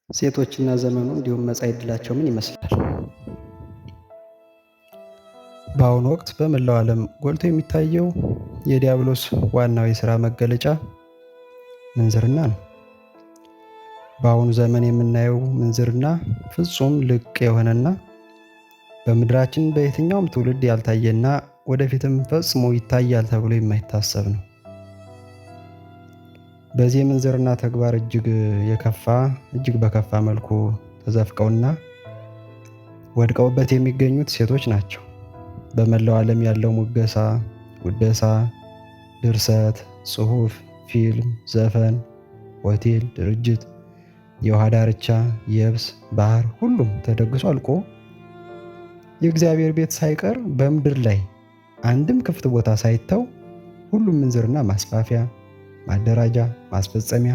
ሴቶችና ዘመኑ እንዲሁም መጻኢ ዕድላቸው ምን ይመስላል? በአሁኑ ወቅት በመላው ዓለም ጎልቶ የሚታየው የዲያብሎስ ዋናው የሥራ መገለጫ ምንዝርና ነው። በአሁኑ ዘመን የምናየው ምንዝርና ፍጹም ልቅ የሆነና በምድራችን በየትኛውም ትውልድ ያልታየና ወደፊትም ፈጽሞ ይታያል ተብሎ የማይታሰብ ነው። በዚህ የምንዝርና ተግባር እጅግ በከፋ መልኩ ተዘፍቀውና ወድቀውበት የሚገኙት ሴቶች ናቸው። በመላው ዓለም ያለው ሙገሳ፣ ውደሳ፣ ድርሰት፣ ጽሑፍ፣ ፊልም፣ ዘፈን፣ ሆቴል፣ ድርጅት፣ የውሃ ዳርቻ፣ የብስ፣ ባህር ሁሉም ተደግሶ አልቆ የእግዚአብሔር ቤት ሳይቀር በምድር ላይ አንድም ክፍት ቦታ ሳይተው ሁሉም ምንዝርና ማስፋፊያ፣ ማደራጃ፣ ማስፈጸሚያ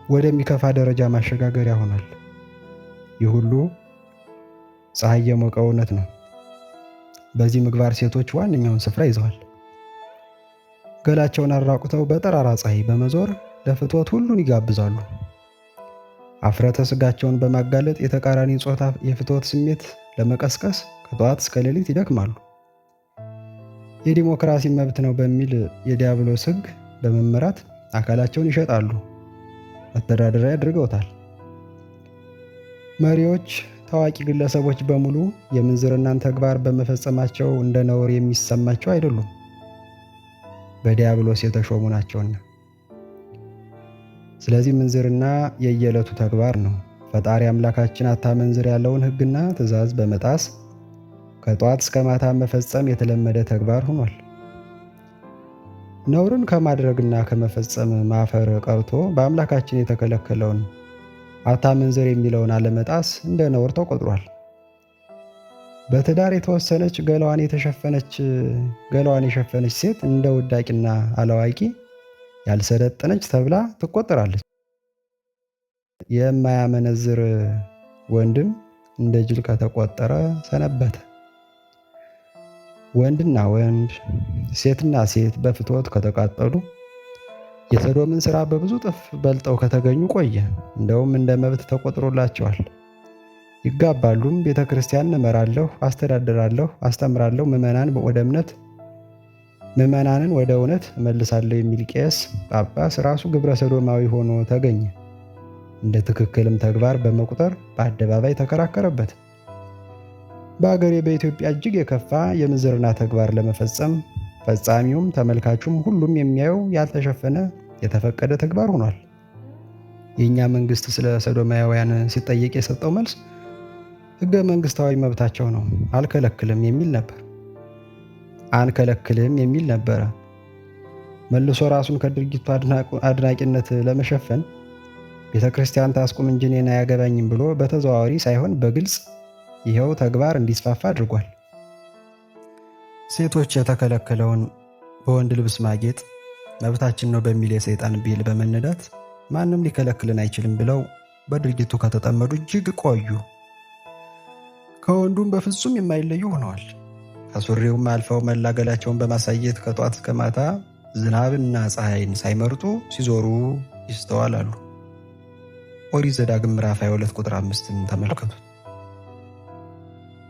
ወደሚከፋ ደረጃ ማሸጋገሪያ ሆኗል። ይህ ሁሉ ፀሐይ የሞቀው እውነት ነው። በዚህ ምግባር ሴቶች ዋነኛውን ስፍራ ይዘዋል። ገላቸውን አራቁተው በጠራራ ፀሐይ በመዞር ለፍትወት ሁሉን ይጋብዛሉ። አፍረተ ስጋቸውን በማጋለጥ የተቃራኒ ጾታ የፍትወት ስሜት ለመቀስቀስ ከጠዋት እስከ ሌሊት ይደክማሉ። የዲሞክራሲ መብት ነው በሚል የዲያብሎስ ሕግ በመመራት አካላቸውን ይሸጣሉ፣ መተዳደሪያ አድርገውታል። መሪዎች፣ ታዋቂ ግለሰቦች በሙሉ የምንዝርናን ተግባር በመፈጸማቸው እንደ ነውር የሚሰማቸው አይደሉም፣ በዲያብሎስ የተሾሙ ናቸውና። ስለዚህ ምንዝርና የየዕለቱ ተግባር ነው። ፈጣሪ አምላካችን አታመንዝር ያለውን ሕግና ትእዛዝ በመጣስ ከጠዋት እስከ ማታ መፈጸም የተለመደ ተግባር ሆኗል። ነውርን ከማድረግና ከመፈጸም ማፈር ቀርቶ በአምላካችን የተከለከለውን አታመንዝር የሚለውን አለመጣስ እንደ ነውር ተቆጥሯል። በትዳር የተወሰነች ገላዋን የሸፈነች ሴት እንደ ውዳቂና አላዋቂ ያልሰለጠነች ተብላ ትቆጠራለች። የማያመነዝር ወንድም እንደ ጅል ከተቆጠረ ሰነበተ። ወንድና ወንድ፣ ሴትና ሴት በፍትወት ከተቃጠሉ የሰዶምን ሥራ በብዙ እጥፍ በልጠው ከተገኙ ቆየ። እንደውም እንደ መብት ተቆጥሮላቸዋል። ይጋባሉም። ቤተ ክርስቲያን እመራለሁ፣ አስተዳድራለሁ፣ አስተምራለሁ፣ ምዕመናንን ወደ እውነት እመልሳለሁ የሚል ቄስ ጳጳስ ራሱ ግብረ ሰዶማዊ ሆኖ ተገኘ። እንደ ትክክልም ተግባር በመቁጠር በአደባባይ ተከራከረበት። በአገሬ በኢትዮጵያ እጅግ የከፋ የምንዝርና ተግባር ለመፈጸም ፈጻሚውም ተመልካቹም ሁሉም የሚያየው ያልተሸፈነ የተፈቀደ ተግባር ሆኗል። የእኛ መንግስት ስለ ሰዶማውያን ሲጠየቅ የሰጠው መልስ ሕገ መንግስታዊ መብታቸው ነው፣ አንከለክልም የሚል ነበረ። መልሶ ራሱን ከድርጊቱ አድናቂነት ለመሸፈን ቤተ ክርስቲያን ታስቁም እንጂ እኔን አያገባኝም ብሎ በተዘዋዋሪ ሳይሆን በግልጽ ይኸው ተግባር እንዲስፋፋ አድርጓል። ሴቶች የተከለከለውን በወንድ ልብስ ማጌጥ መብታችን ነው በሚል የሰይጣን ብሂል በመነዳት ማንም ሊከለክልን አይችልም ብለው በድርጊቱ ከተጠመዱ እጅግ ቆዩ። ከወንዱም በፍጹም የማይለዩ ሆነዋል። ከሱሪውም አልፈው መላገላቸውን በማሳየት ከጧት እስከ ማታ ዝናብና ፀሐይን ሳይመርጡ ሲዞሩ ይስተዋላሉ። ኦሪት ዘዳግም ምዕራፍ 22 ቁጥር 5ን ተመልከቱት።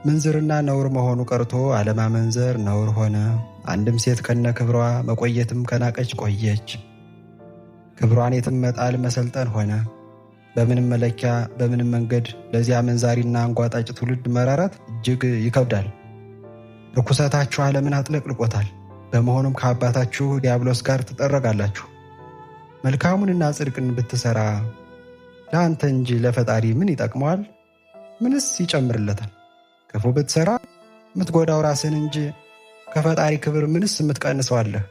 ምንዝርና ነውር መሆኑ ቀርቶ አለማመንዘር ነውር ሆነ። አንድም ሴት ከነ ክብሯ መቆየትም ከናቀች ቆየች። ክብሯን የትም መጣል መሰልጠን ሆነ። በምንም መለኪያ በምንም መንገድ ለዚያ መንዛሪና አንጓጣጭ ትውልድ መራራት እጅግ ይከብዳል። ርኩሰታችሁ ዓለምን አጥለቅልቆታል። በመሆኑም ከአባታችሁ ዲያብሎስ ጋር ትጠረጋላችሁ። መልካሙንና ጽድቅን ብትሰራ ለአንተ እንጂ ለፈጣሪ ምን ይጠቅመዋል? ምንስ ይጨምርለታል? ክፉ ብትሰራ የምትጎዳው ራስን እንጂ ከፈጣሪ ክብር ምንስ የምትቀንሰዋለህ?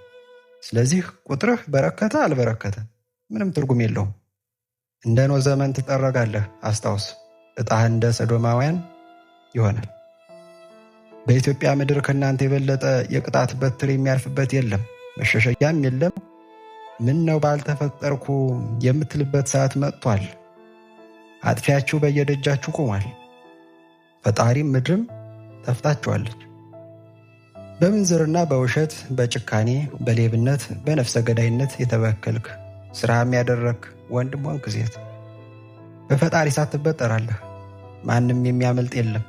ስለዚህ ቁጥርህ በረከተ አልበረከተ ምንም ትርጉም የለውም። እንደ ኖህ ዘመን ትጠረጋለህ። አስታውስ፣ ዕጣህ እንደ ሰዶማውያን ይሆናል። በኢትዮጵያ ምድር ከእናንተ የበለጠ የቅጣት በትር የሚያርፍበት የለም፣ መሸሸጊያም የለም። ምን ነው ባልተፈጠርኩ የምትልበት ሰዓት መጥቷል። አጥፊያችሁ በየደጃችሁ ቆሟል። ፈጣሪም ምድርም ጠፍታችኋለች። በምንዝርና በውሸት በጭካኔ በሌብነት በነፍሰ ገዳይነት የተበከልክ ሥራም ያደረግክ ወንድም ሆንክ ሴት በፈጣሪ እሳት ትበጠራለህ። ማንም የሚያመልጥ የለም።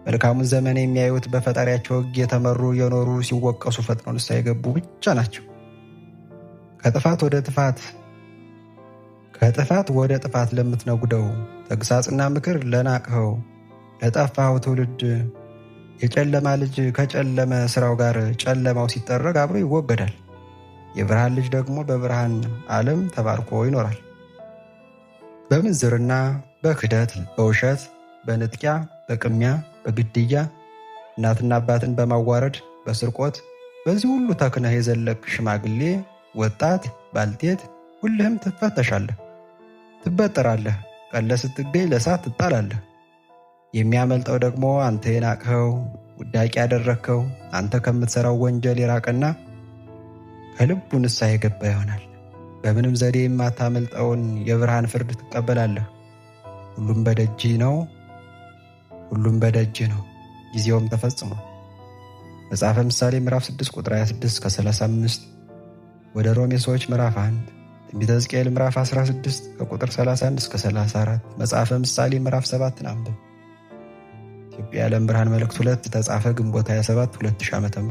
መልካሙን ዘመን የሚያዩት በፈጣሪያቸው ሕግ የተመሩ የኖሩ ሲወቀሱ ፈጥነው ንስሐ የገቡ ብቻ ናቸው። ከጥፋት ወደ ጥፋት ለምትነጉደው ተግሳጽና ምክር ለናቅኸው ለጠፋኸው ትውልድ የጨለማ ልጅ ከጨለመ ስራው ጋር ጨለማው ሲጠረግ አብሮ ይወገዳል። የብርሃን ልጅ ደግሞ በብርሃን ዓለም ተባርኮ ይኖራል። በምንዝርና፣ በክደት፣ በውሸት፣ በንጥቂያ፣ በቅሚያ፣ በግድያ፣ እናትና አባትን በማዋረድ፣ በስርቆት በዚህ ሁሉ ተክነህ የዘለቅ ሽማግሌ፣ ወጣት፣ ባልቴት ሁልህም ትፈተሻለህ፣ ትበጠራለህ። ቀለ ስትገኝ ለእሳት ትጣላለህ። የሚያመልጠው ደግሞ አንተ የናቅኸው ውዳቂ ያደረግከው አንተ ከምትሠራው ወንጀል የራቀና ከልቡ ንስሐ የገባ ይሆናል። በምንም ዘዴ የማታመልጠውን የብርሃን ፍርድ ትቀበላለህ። ሁሉም በደጅ ነው፣ ጊዜውም ተፈጽሟል። መጽሐፈ ምሳሌ ምዕራፍ 6 ቁጥር 26-35፣ ወደ ሮሜ ሰዎች ምዕራፍ 1፣ ትንቢተ ሕዝቅኤል ምዕራፍ 16 ከቁጥር 31-34፣ መጽሐፈ ምሳሌ ምዕራፍ 7 አንብብ። ኢትዮጵያ የዓለም ብርሃን መልእክት 2 ተጻፈ ግንቦት 27 2000 ዓ.ም